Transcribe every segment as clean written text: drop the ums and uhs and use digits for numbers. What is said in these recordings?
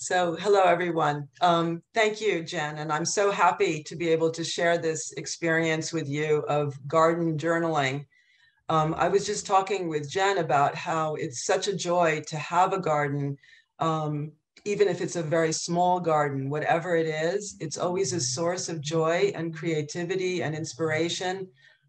So hello, everyone. Thank you, Jen. And I'm so happy to be able to share this experience with you of garden journaling. I was just talking with Jen about how it's such a joy to have a garden, um, even if it's a very small garden, whatever it is, it's always a source of joy and creativity and inspiration.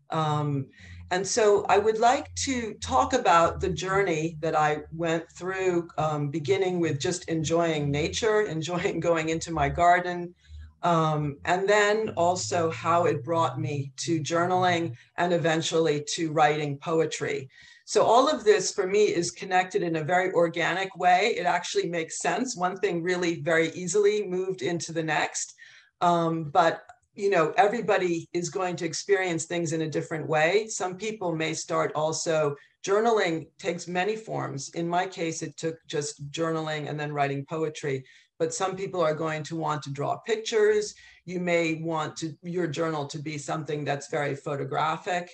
Um, and so I would like to talk about the journey that I went through, beginning with just enjoying nature, enjoying going into my garden, and then also how it brought me to journaling and eventually to writing poetry. So all of this for me is connected in a very organic way. It actually makes sense. One thing really very easily moved into the next. But everybody is going to experience things in a different way. Some people may start also journaling takes many forms. In my case, it took just journaling and then writing poetry. But some people are going to want to draw pictures. You may want your journal to be something that's very photographic.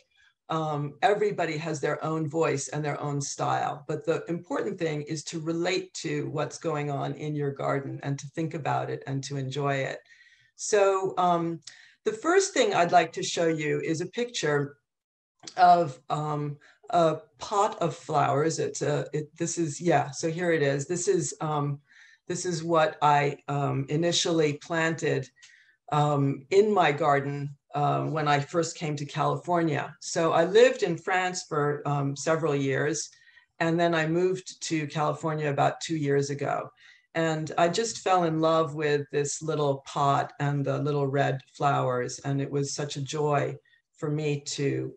Everybody has their own voice and their own style. But the important thing is to relate to what's going on in your garden and to think about it and to enjoy it. So the first thing I'd like to show you is a picture of a pot of flowers. So here it is. This is what I initially planted in my garden when I first came to California. So I lived in France for several years, and then I moved to California about 2 years ago. And I just fell in love with this little pot and the little red flowers. And it was such a joy for me to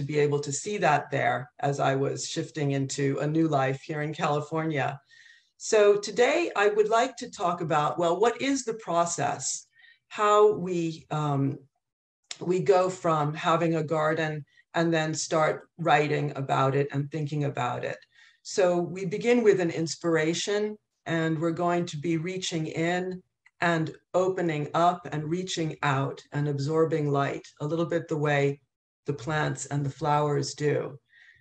be able to see that there as I was shifting into a new life here in California. So today I would like to talk about, well, what is the process? How we go from having a garden and then start writing about it and thinking about it. So we begin with an inspiration, and we're going to be reaching in and opening up and reaching out and absorbing light, a little bit the way the plants and the flowers do.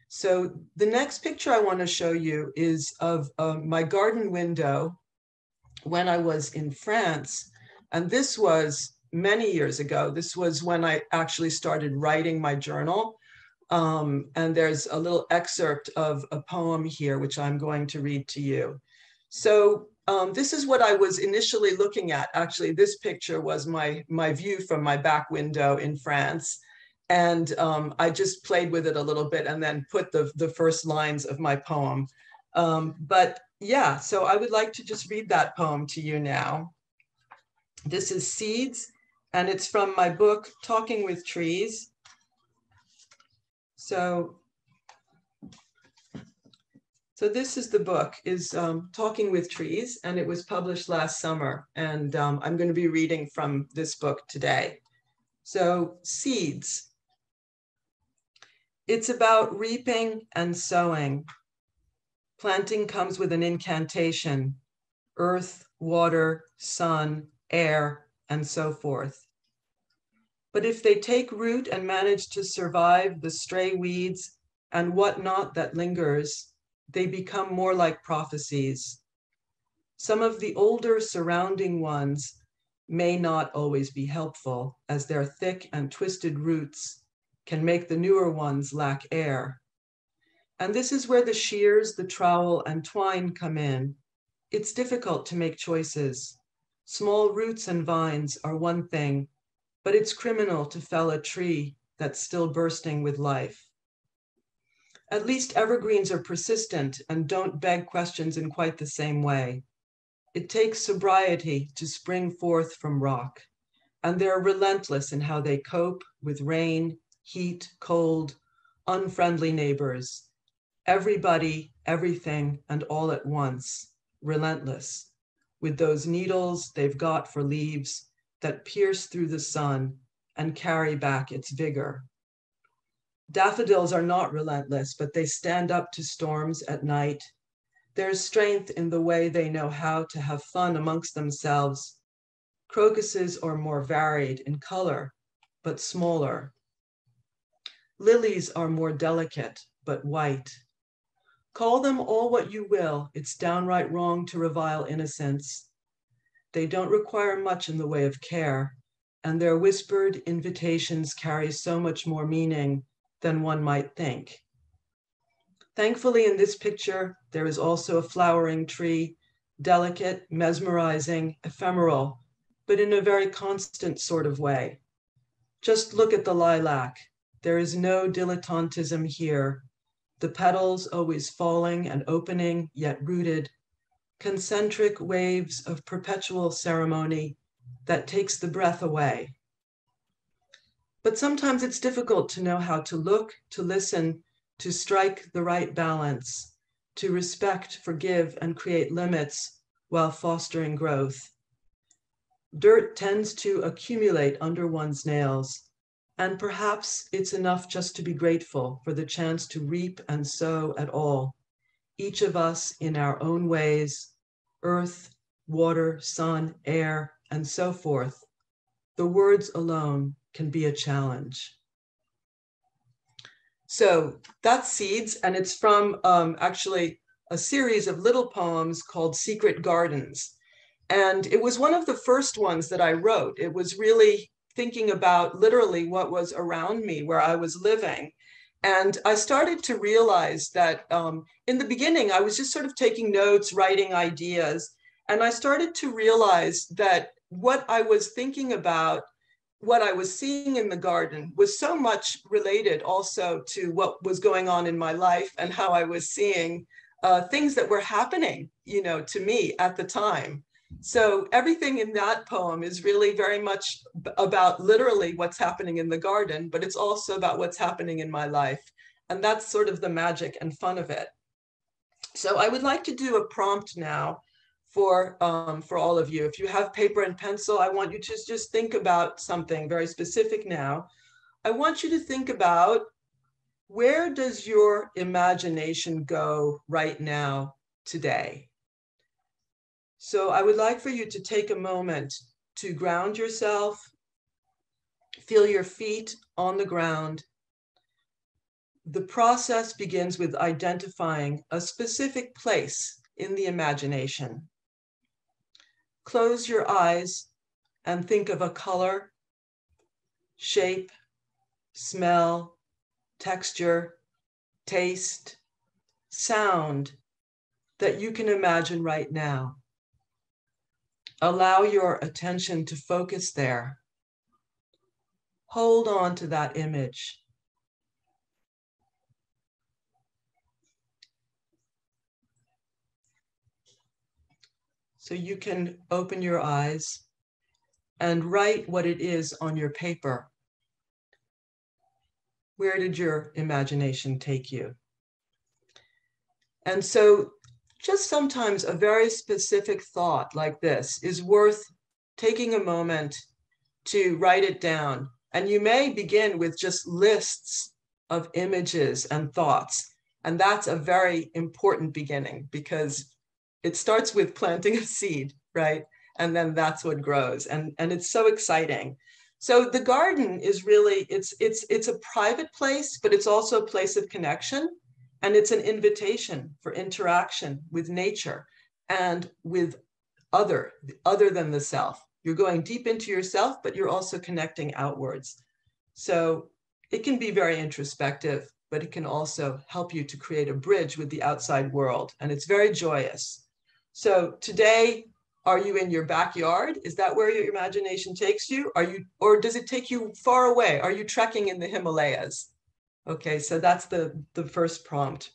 So the next picture I want to show you is of my garden window when I was in France. And this was many years ago. This was when I actually started writing my journal. And there's a little excerpt of a poem here, which I'm going to read to you. So this is what I was initially looking at. Actually, this picture was my view from my back window in France. And I just played with it a little bit and then put the first lines of my poem. But yeah, so I would like to just read that poem to you now. This is Seeds, and it's from my book, Talking with Trees. So this is the book, is Talking with Trees, and it was published last summer. And I'm going to be reading from this book today. So seeds. It's about reaping and sowing. Planting comes with an incantation: earth, water, sun, air, and so forth. But if they take root and manage to survive the stray weeds and whatnot that lingers, they become more like prophecies. Some of the older surrounding ones may not always be helpful, as their thick and twisted roots can make the newer ones lack air. And this is where the shears, the trowel, and twine come in. It's difficult to make choices. Small roots and vines are one thing, but it's criminal to fell a tree that's still bursting with life. At least evergreens are persistent and don't beg questions in quite the same way. It takes sobriety to spring forth from rock, and they're relentless in how they cope with rain, heat, cold, unfriendly neighbors. Everybody, everything, and all at once, relentless, with those needles they've got for leaves that pierce through the sun and carry back its vigor. Daffodils are not relentless, but they stand up to storms at night. There's strength in the way they know how to have fun amongst themselves. Crocuses are more varied in color, but smaller. Lilies are more delicate, but white. Call them all what you will, it's downright wrong to revile innocence. They don't require much in the way of care, and their whispered invitations carry so much more meaning than one might think. Thankfully, in this picture, there is also a flowering tree, delicate, mesmerizing, ephemeral, but in a very constant sort of way. Just look at the lilac. There is no dilettantism here. The petals always falling and opening, yet rooted, concentric waves of perpetual ceremony that takes the breath away. But sometimes it's difficult to know how to look, to listen, to strike the right balance, to respect, forgive, and create limits while fostering growth. Dirt tends to accumulate under one's nails, and perhaps it's enough just to be grateful for the chance to reap and sow at all, each of us in our own ways, earth, water, sun, air, and so forth. The words alone can be a challenge. So that's Seeds, and it's from actually a series of little poems called Secret Gardens. And it was one of the first ones that I wrote. It was really thinking about literally what was around me where I was living. And I started to realize that in the beginning, I was just sort of taking notes, writing ideas. And I started to realize that what I was thinking about, what I was seeing in the garden was so much related also to what was going on in my life and how I was seeing things that were happening, to me at the time. So everything in that poem is really very much about literally what's happening in the garden, but it's also about what's happening in my life. And that's sort of the magic and fun of it. So I would like to do a prompt now for all of you. If you have paper and pencil, I want you to just think about something very specific now. I want you to think about, where does your imagination go right now today? So I would like for you to take a moment to ground yourself, feel your feet on the ground. The process begins with identifying a specific place in the imagination. Close your eyes and think of a color, shape, smell, texture, taste, sound that you can imagine right now. Allow your attention to focus there. Hold on to that image. So you can open your eyes and write what it is on your paper. Where did your imagination take you? And so just sometimes a very specific thought like this is worth taking a moment to write it down. And you may begin with just lists of images and thoughts. And that's a very important beginning, because it starts with planting a seed, right? And then that's what grows. And it's so exciting. So the garden is really, it's a private place, but it's also a place of connection. And it's an invitation for interaction with nature and with other than the self. You're going deep into yourself, but you're also connecting outwards. So it can be very introspective, but it can also help you to create a bridge with the outside world. And it's very joyous. So today, are you in your backyard? Is that where your imagination takes you? Or does it take you far away? Are you trekking in the Himalayas? Okay, so that's the first prompt.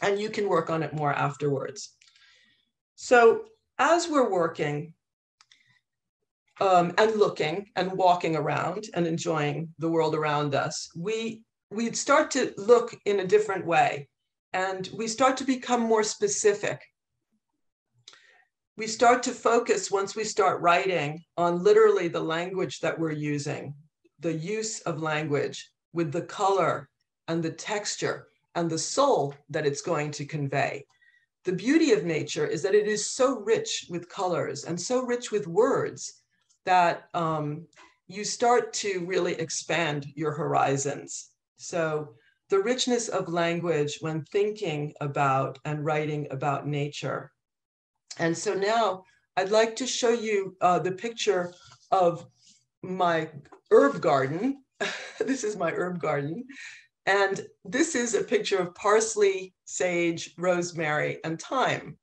And you can work on it more afterwards. So as we're working and looking and walking around and enjoying the world around us, we start to look in a different way. And we start to become more specific. We start to focus, once we start writing, on literally the language that we're using, the use of language with the color and the texture and the soul that it's going to convey. The beauty of nature is that it is so rich with colors and so rich with words that you start to really expand your horizons. So the richness of language when thinking about and writing about nature. And so now I'd like to show you the picture of my herb garden. This is my herb garden. And this is a picture of parsley, sage, rosemary, and thyme.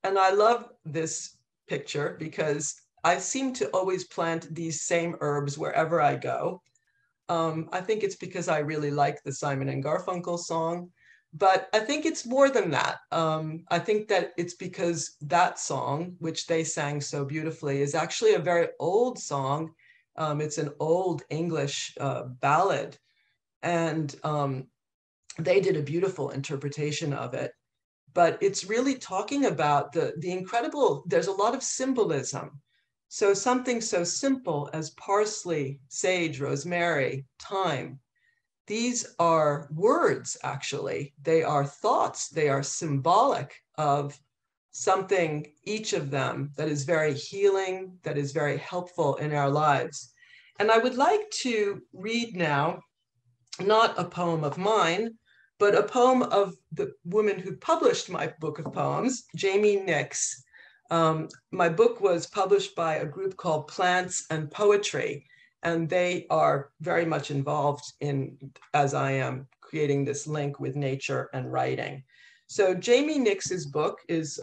And I love this picture because I seem to always plant these same herbs wherever I go. I think it's because I really like the Simon and Garfunkel song, but I think it's more than that. I think that it's because that song, which they sang so beautifully, is actually a very old song. It's an old English ballad, and they did a beautiful interpretation of it. But it's really talking about the incredible, there's a lot of symbolism. So something so simple as parsley, sage, rosemary, thyme, these are words, actually. They are thoughts. They are symbolic of something, each of them, that is very healing, that is very helpful in our lives. And I would like to read now, not a poem of mine, but a poem of the woman who published my book of poems, Jamie Nix. My book was published by a group called Plants and Poetry, and they are very much involved in, as I am, creating this link with nature and writing. So Jamie Nix's book is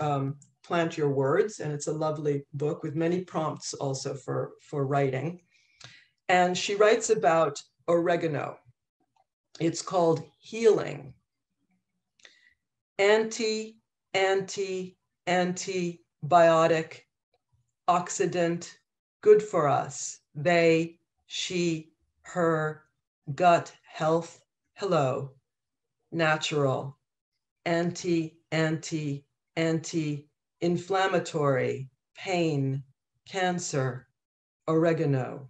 Plant Your Words, and it's a lovely book with many prompts also for writing. And she writes about oregano. It's called Healing. Antibiotic, oxidant, good for us. They, she, her, gut, health, hello, natural, anti-inflammatory, pain, cancer, oregano.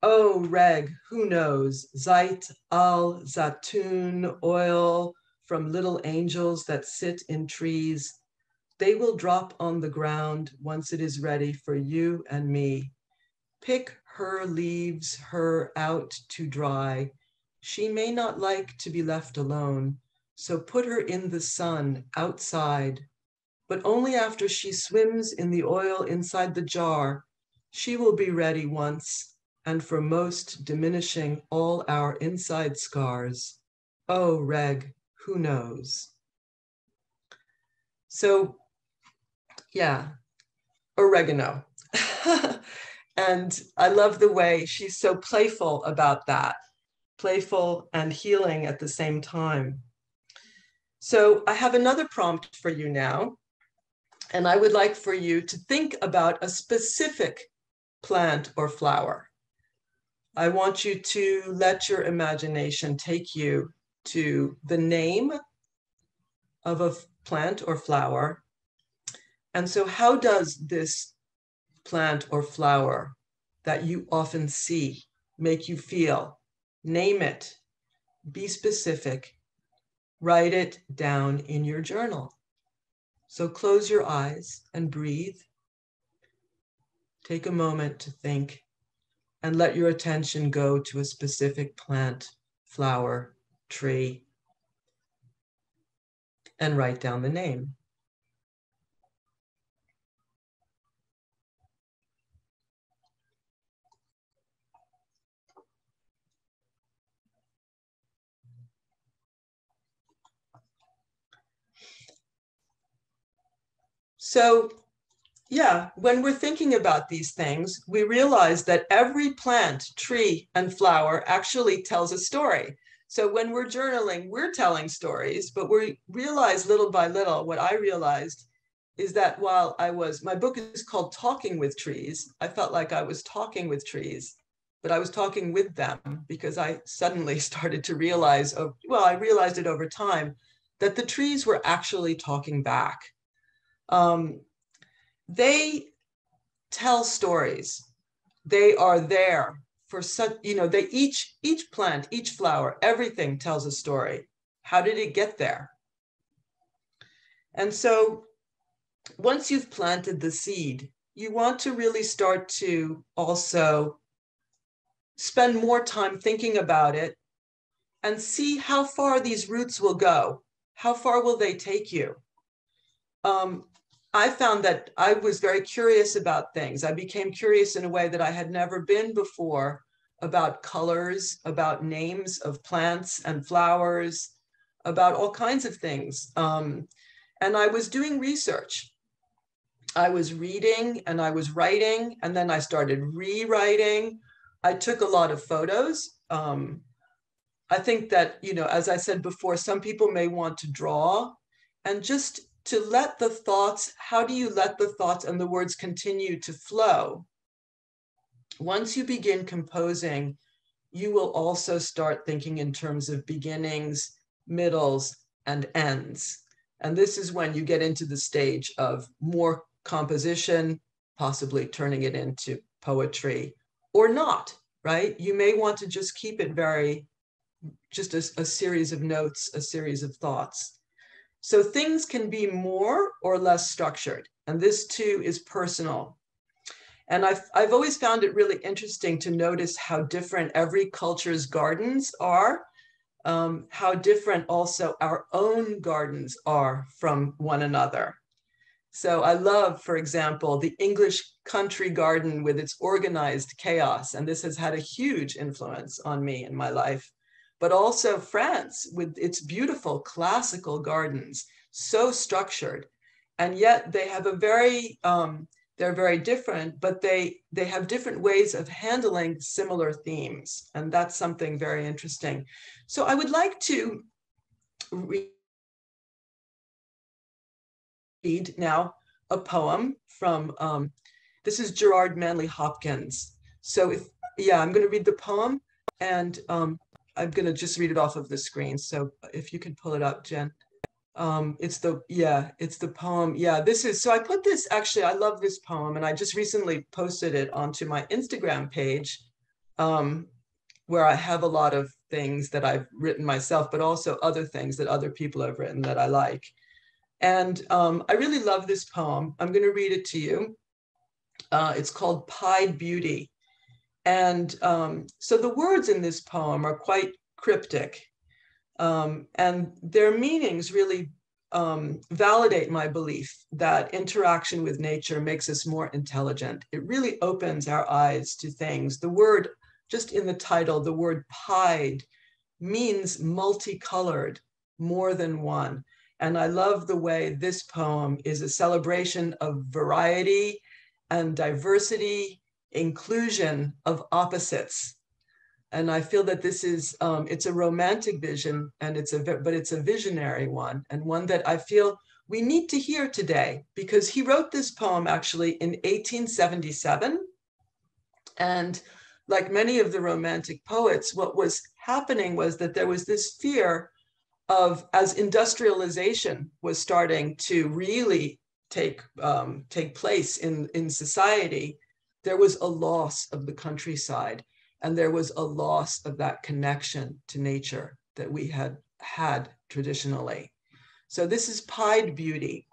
Oh, reg, who knows? Zait al Zatoon oil from little angels that sit in trees. They will drop on the ground once it is ready for you and me. Pick her leaves, her out to dry. She may not like to be left alone, so put her in the sun outside, but only after she swims in the oil inside the jar. She will be ready once, and for most diminishing all our inside scars. Oh, reg, who knows? So, yeah, oregano. And I love the way she's so playful about that, playful and healing at the same time. So I have another prompt for you now, and I would like for you to think about a specific plant or flower. I want you to let your imagination take you to the name of a plant or flower. And so how does this plant or flower that you often see make you feel? Name it, be specific, write it down in your journal. So close your eyes and breathe. Take a moment to think and let your attention go to a specific plant, flower, tree, and write down the name. So, yeah, when we're thinking about these things, we realize that every plant, tree, and flower actually tells a story. So when we're journaling, we're telling stories, but we realize little by little, what I realized is that while my book is called Talking with Trees, I felt like I was talking with trees, but I was talking with them because I suddenly started to realize, I realized it over time, that the trees were actually talking back. They tell stories. They are there for such, they each plant, each flower, everything tells a story. How did it get there? And so once you've planted the seed, you want to really start to also spend more time thinking about it and see how far these roots will go. How far will they take you? I found that I was very curious about things. I became curious in a way that I had never been before about colors, about names of plants and flowers, about all kinds of things. And I was doing research. I was reading and I was writing, and then I started rewriting. I took a lot of photos. I think that, as I said before, some people may want to draw and just to let the thoughts, how do you let the thoughts and the words continue to flow? Once you begin composing, you will also start thinking in terms of beginnings, middles, and ends. And this is when you get into the stage of more composition, possibly turning it into poetry or not, right? You may want to just keep it just a series of notes, a series of thoughts. So things can be more or less structured. And this too is personal. And I've always found it really interesting to notice how different every culture's gardens are, how different also our own gardens are from one another. So I love, for example, the English country garden with its organized chaos. And this has had a huge influence on me in my life. But also France with its beautiful classical gardens, so structured. And yet they have they're very different, but they have different ways of handling similar themes. And that's something very interesting. So I would like to read now a poem from, this is Gerard Manley Hopkins. So I'm going to read the poem, and I'm going to just read it off of the screen. So if you can pull it up, Jen. It's the poem. Yeah, so I put this, actually, I love this poem, and I just recently posted it onto my Instagram page, where I have a lot of things that I've written myself, but also other things that other people have written that I like. And I really love this poem. I'm going to read it to you. It's called Pied Beauty. And so the words in this poem are quite cryptic. And their meanings really validate my belief that interaction with nature makes us more intelligent. It really opens our eyes to things. The word, just in the title, the word pied means multicolored, more than one. And I love the way this poem is a celebration of variety and diversity, inclusion of opposites. And I feel that this is, it's a romantic vision, and but it's a visionary one, and one that I feel we need to hear today, because he wrote this poem actually in 1877. And like many of the romantic poets, what was happening was that there was this fear of, as industrialization was starting to really take place in society, there was a loss of the countryside, and there was a loss of that connection to nature that we had traditionally. So this is Pied Beauty.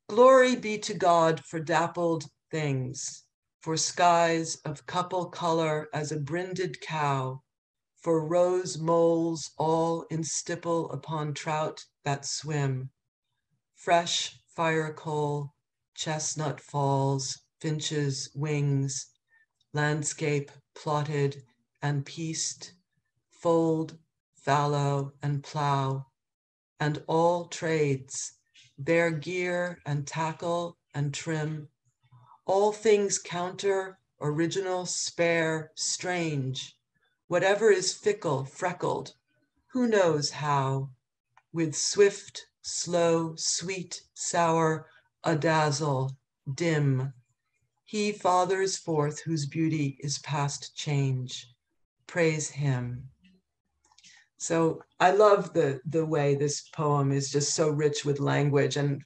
Glory be to God for dappled things, for skies of couple color as a brinded cow, for rose moles all in stipple upon trout that swim, fresh fire coal, chestnut falls, finches' wings, landscape plotted and pieced, fold, fallow, and plow, and all trades, bare gear and tackle and trim, all things counter, original, spare, strange, whatever is fickle, freckled, who knows how, with swift, slow, sweet, sour, adazzle, dim, he fathers forth whose beauty is past change. Praise him. So I love the way this poem is just so rich with language. And,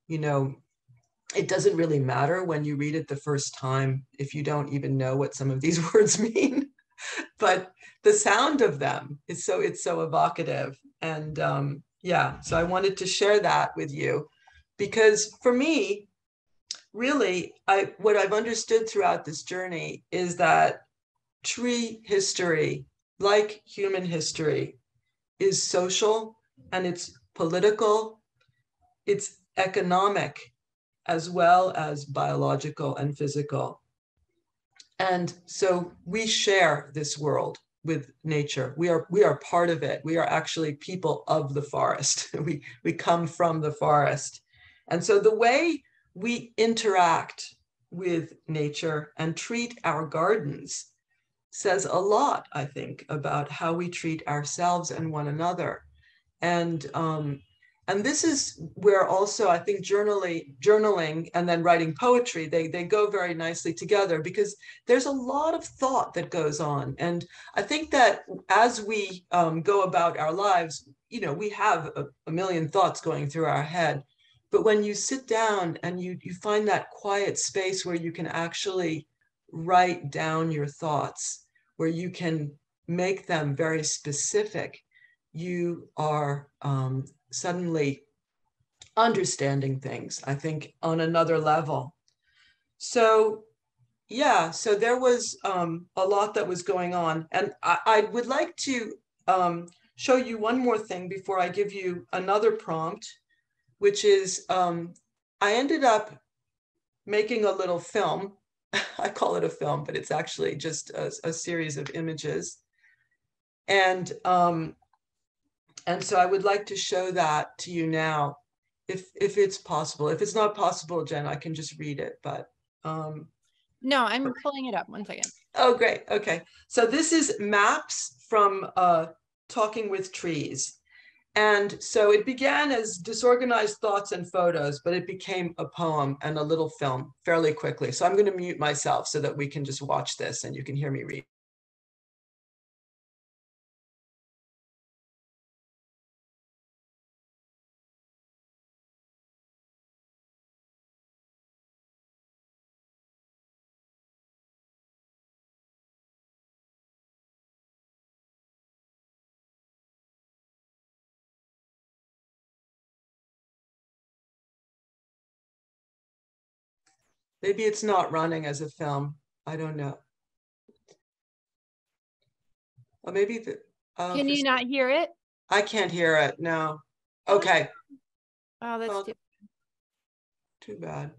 it doesn't really matter when you read it the first time if you don't even know what some of these words mean. But the sound of them is it's so evocative. And so I wanted to share that with you, because for me, really, what I've understood throughout this journey is that tree history, like human history, is social, and it's political, it's economic as well as biological and physical. And so we share this world with nature. We are part of it. We are actually people of the forest. We come from the forest. And so the way we interact with nature and treat our gardens says a lot, I think, about how we treat ourselves and one another. And this is where also I think journaling and then writing poetry, they go very nicely together, because there's a lot of thought that goes on. And I think that as we go about our lives, we have a million thoughts going through our head. But when you sit down and you find that quiet space where you can actually write down your thoughts, where you can make them very specific, you are suddenly understanding things, I think, on another level. So yeah, so there was a lot that was going on. And I would like to show you one more thing before I give you another prompt, which is I ended up making a little film. I call it a film, but it's actually just a series of images. And so I would like to show that to you now, if it's possible. If it's not possible, Jen, I can just read it. But no, I'm pulling it up. 1 second. Oh, great. Okay. So this is maps from Talking with Trees. And so it began as disorganized thoughts and photos, but it became a poem and a little film fairly quickly. So I'm going to mute myself so that we can just watch this and you can hear me read. Maybe it's not running as a film. I don't know. Or maybe the. Can you not hear it? I can't hear it. No. Okay. Oh, that's too bad.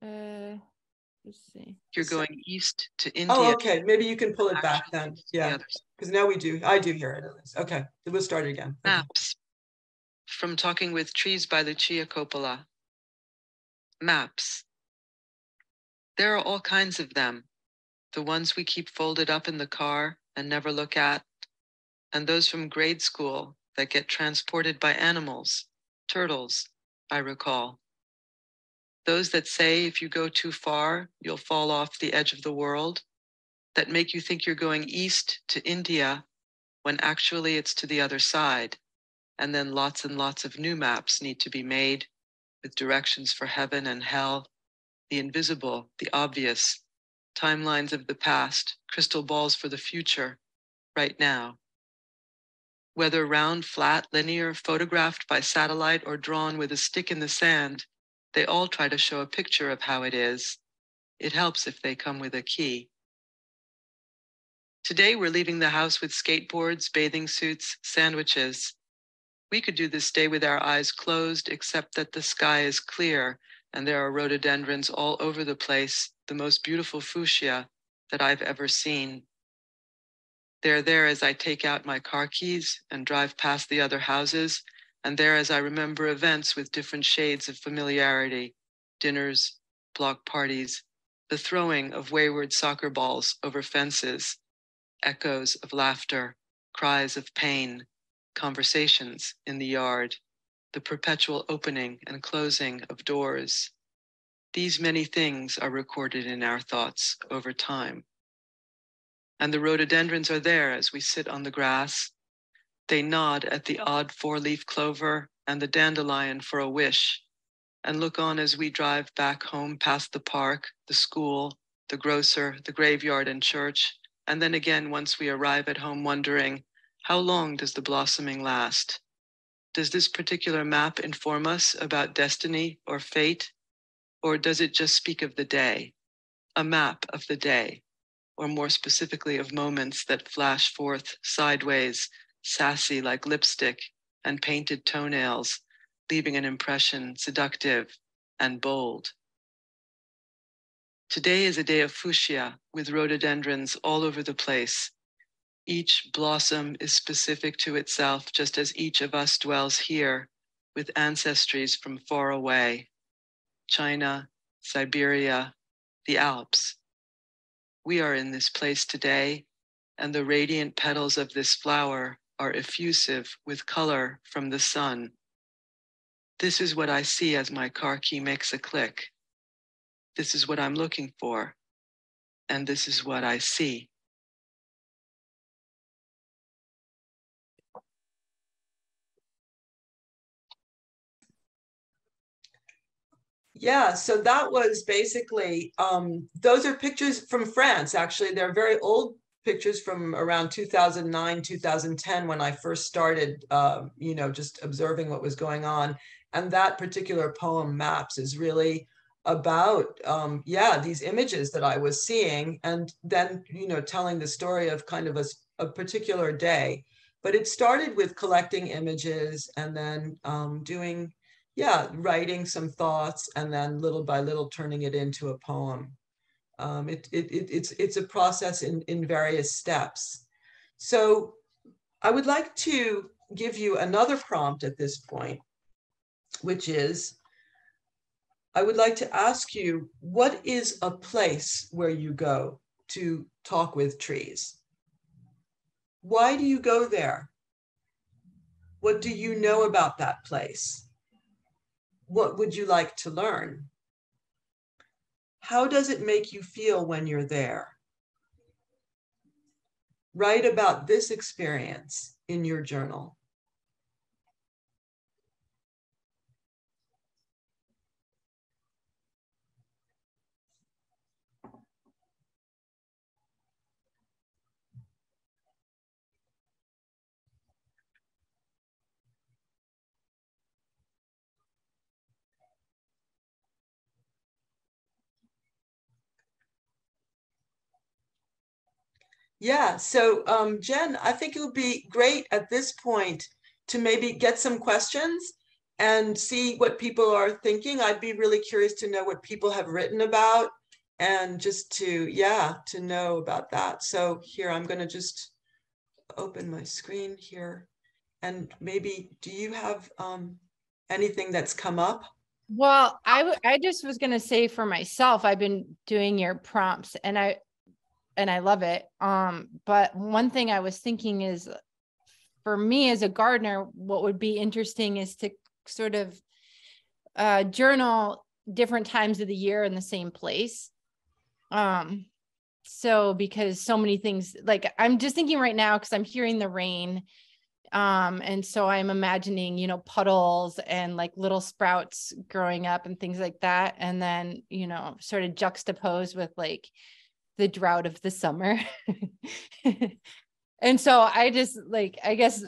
Let's see. You're going east to India. Oh, okay. Maybe you can pull it back then. Yeah. Because now I do hear it at least. Okay. We'll start again. Okay. Maps. From Talking with Trees by Lucia Coppola. Maps. There are all kinds of them. The ones we keep folded up in the car and never look at, and those from grade school that get transported by animals, turtles, I recall. Those that say if you go too far, you'll fall off the edge of the world, that make you think you're going east to India when actually it's to the other side, and then lots and lots of new maps need to be made with directions for heaven and hell, the invisible, the obvious, timelines of the past, crystal balls for the future, right now. Whether round, flat, linear, photographed by satellite, or drawn with a stick in the sand, they all try to show a picture of how it is. It helps if they come with a key. Today we're leaving the house with skateboards, bathing suits, sandwiches. We could do this day with our eyes closed, except that the sky is clear and there are rhododendrons all over the place, the most beautiful fuchsia that I've ever seen. They're there as I take out my car keys and drive past the other houses, and there as I remember events with different shades of familiarity, dinners, block parties, the throwing of wayward soccer balls over fences, echoes of laughter, cries of pain, conversations in the yard, the perpetual opening and closing of doors. These many things are recorded in our thoughts over time. And the rhododendrons are there as we sit on the grass. They nod at the odd four-leaf clover and the dandelion for a wish, and look on as we drive back home past the park, the school, the grocer, the graveyard and church, and then again once we arrive at home wondering, how long does the blossoming last? Does this particular map inform us about destiny or fate? Or does it just speak of the day? A map of the day, or more specifically of moments that flash forth sideways, sassy like lipstick and painted toenails, leaving an impression seductive and bold. Today is a day of fuchsia with rhododendrons all over the place. Each blossom is specific to itself, just as each of us dwells here with ancestries from far away, China, Siberia, the Alps. We are in this place today, and the radiant petals of this flower are effusive with color from the sun. This is what I see as my car key makes a click. This is what I'm looking for, and this is what I see. Yeah, so that was basically, those are pictures from France, actually. They're very old pictures from around 2009, 2010, when I first started, just observing what was going on. And that particular poem, Maps, is really about, these images that I was seeing, and then, telling the story of kind of a particular day. But it started with collecting images and then writing some thoughts, and then little by little turning it into a poem. It's a process in various steps. So I would like to give you another prompt at this point, which is, I would like to ask you, what is a place where you go to talk with trees? Why do you go there? What do you know about that place? What would you like to learn? How does it make you feel when you're there? Write about this experience in your journal. Yeah, so Jen, I think it would be great at this point to maybe get some questions and see what people are thinking. I'd be really curious to know what people have written about, and just to know about that. So here, I'm going to just open my screen here, and maybe, do you have anything that's come up? Well, I just was going to say for myself, I've been doing your prompts and I love it. But one thing I was thinking is, for me as a gardener, what would be interesting is to sort of journal different times of the year in the same place. So because so many things, like I'm just thinking right now, because I'm hearing the rain. And so I'm imagining, puddles and like little sprouts growing up and things like that. And then, sort of juxtaposed with like the drought of the summer. And so I just I guess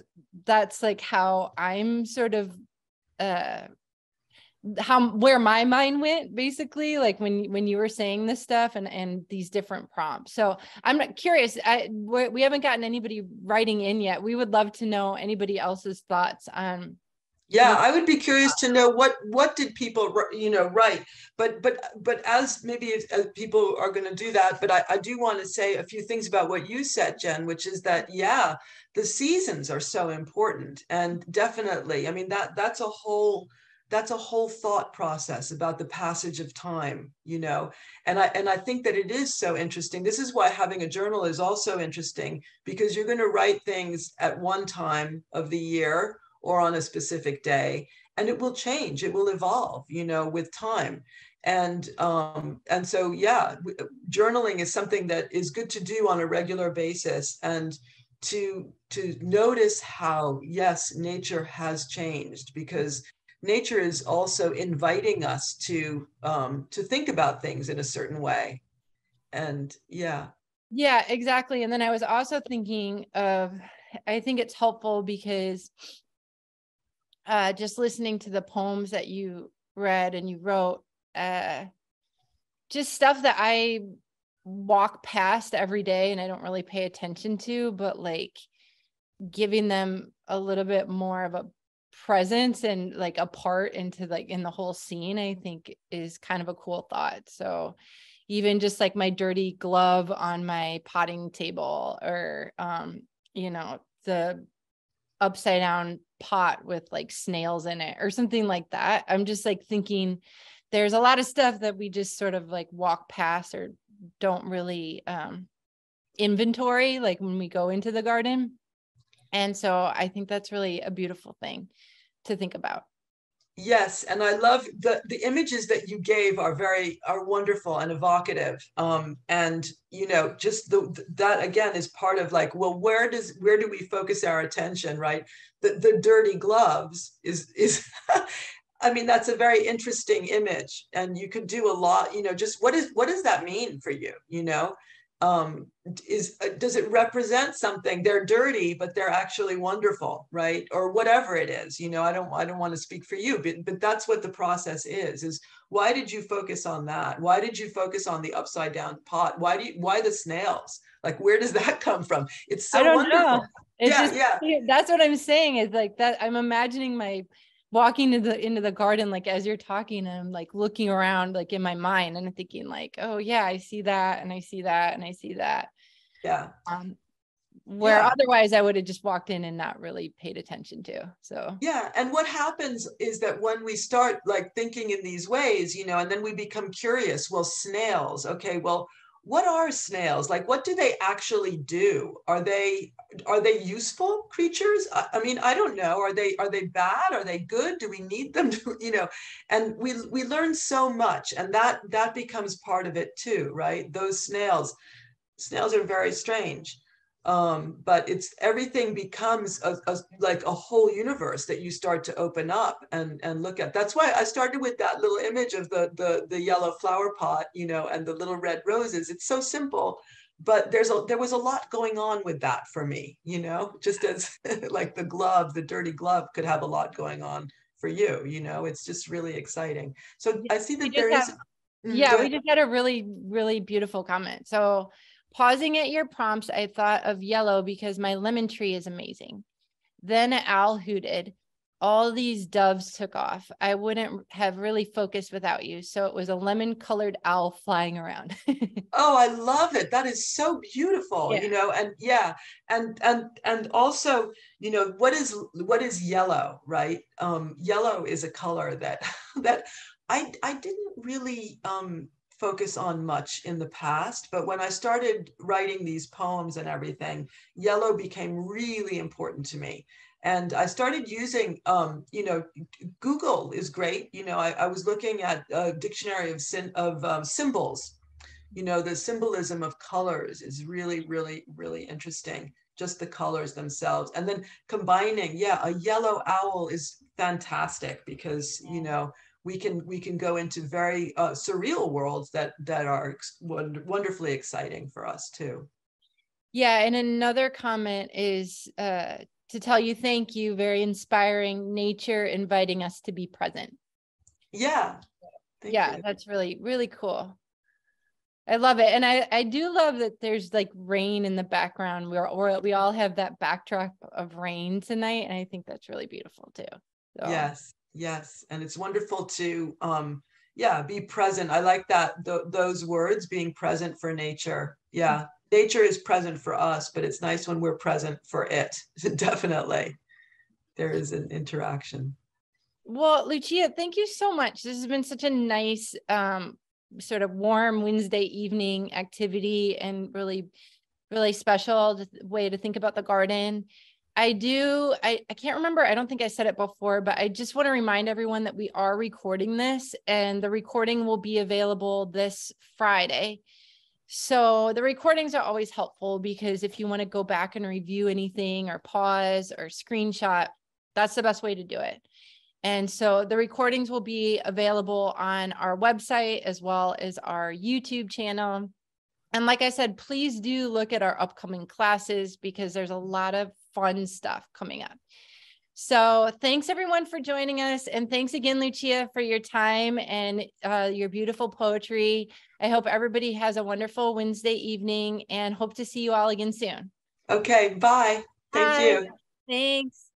that's like how I'm sort of, where my mind went, basically, like when you were saying this stuff and these different prompts. So I'm not curious. We haven't gotten anybody writing in yet. We would love to know anybody else's thoughts on. Yeah, I would be curious to know what did people write. But as maybe as people are going to do that, but I do want to say a few things about what you said, Jen, which is that the seasons are so important, and definitely, I mean, that's a whole thought process about the passage of time, and I think that it is so interesting. This is why having a journal is also interesting, because you're going to write things at one time of the year or on a specific day, and it will change, it will evolve, with time. And so, journaling is something that is good to do on a regular basis, and to notice how, yes, nature has changed, because nature is also inviting us to think about things in a certain way. And yeah, exactly. And then I was also thinking of, I think it's helpful because just listening to the poems that you read and you wrote, just stuff that I walk past every day and I don't really pay attention to, but like giving them a little bit more of a presence and like a part into like in the whole scene, I think is kind of a cool thought. So even just like my dirty glove on my potting table, or, you know, the upside down pot with like snails in it or something like that. I'm just like thinking there's a lot of stuff that we just sort of like walk past or don't really inventory like when we go into the garden. And so I think that's really a beautiful thing to think about. Yes, and I love the images that you gave are wonderful and evocative. And you know, just that again is part of like, well, where do we focus our attention, right? The dirty gloves is I mean, that's a very interesting image, and you could do a lot, you know, just what does that mean for you, you know? Does it represent something? They're dirty, but they're actually wonderful, right? Or whatever it is, you know. I don't want to speak for you, but that's what the process is why did you focus on that? Why did you focus on the upside down pot? Why the snails? Like, where does that come from? It's so I don't wonderful. know. It's Yeah, just, yeah. that's what I'm saying is like that. I'm imagining my walking into the garden, like as you're talking, and I'm like looking around, like in my mind, and I'm thinking like, oh yeah, I see that, and I see that, and I see that. Yeah. Where Yeah. otherwise I would have just walked in and not really paid attention to. So Yeah. And what happens is that when we start like thinking in these ways, you know, and then we become curious, well, snails, okay, well, what are snails? Like, what do they actually do? Are they useful creatures? I mean, I don't know. Are they bad? Are they good? Do we need them to, you know? And we learn so much, and that becomes part of it too, right? Those snails are very strange. But it's everything becomes like a whole universe that you start to open up and look at. That's why I started with that little image of the yellow flower pot, you know, and the little red roses. It's so simple, but there was a lot going on with that for me, you know, just as like the dirty glove could have a lot going on for you, you know. It's just really exciting. So I see that there is. yeah, we just had a really, really beautiful comment. So pausing at your prompts, I thought of yellow because my lemon tree is amazing. Then an owl hooted. All these doves took off. I wouldn't have really focused without you. So it was a lemon colored owl flying around. Oh, I love it. That is so beautiful, Yeah. you know, and yeah, and also, you know, what is yellow, right? Yellow is a color that that I didn't really focus on much in the past, but when I started writing these poems and everything, yellow became really important to me. And I started using, you know, Google is great. You know, I was looking at a dictionary of symbols. You know, the symbolism of colors is really, really, really interesting. Just the colors themselves. And then combining, yeah, a yellow owl is fantastic because, you know, we can go into very surreal worlds that are wonderfully exciting for us too. Yeah. And another comment is to tell you thank you. Very inspiring. Nature inviting us to be present. Yeah. Thank Yeah, you. that's really, really cool. I love it. And I do love that there's like rain in the background. We all have that backdrop of rain tonight. And I think that's really beautiful too. So. Yes, yes. And it's wonderful to yeah, be present. I like that those words, being present for nature. Yeah. Nature is present for us, but it's nice when we're present for it. Definitely. There is an interaction. Well, Lucia, thank you so much. This has been such a nice sort of warm Wednesday evening activity and really, really special way to think about the garden. I can't remember. I don't think I said it before, but I just want to remind everyone that we are recording this and the recording will be available this Friday. So the recordings are always helpful because if you want to go back and review anything or pause or screenshot, that's the best way to do it. And so the recordings will be available on our website as well as our YouTube channel. And like I said, please do look at our upcoming classes because there's a lot of fun stuff coming up. So thanks everyone for joining us. And thanks again, Lucia, for your time and your beautiful poetry. I hope everybody has a wonderful Wednesday evening and hope to see you all again soon. Okay, bye. Thank Bye. you. Thanks.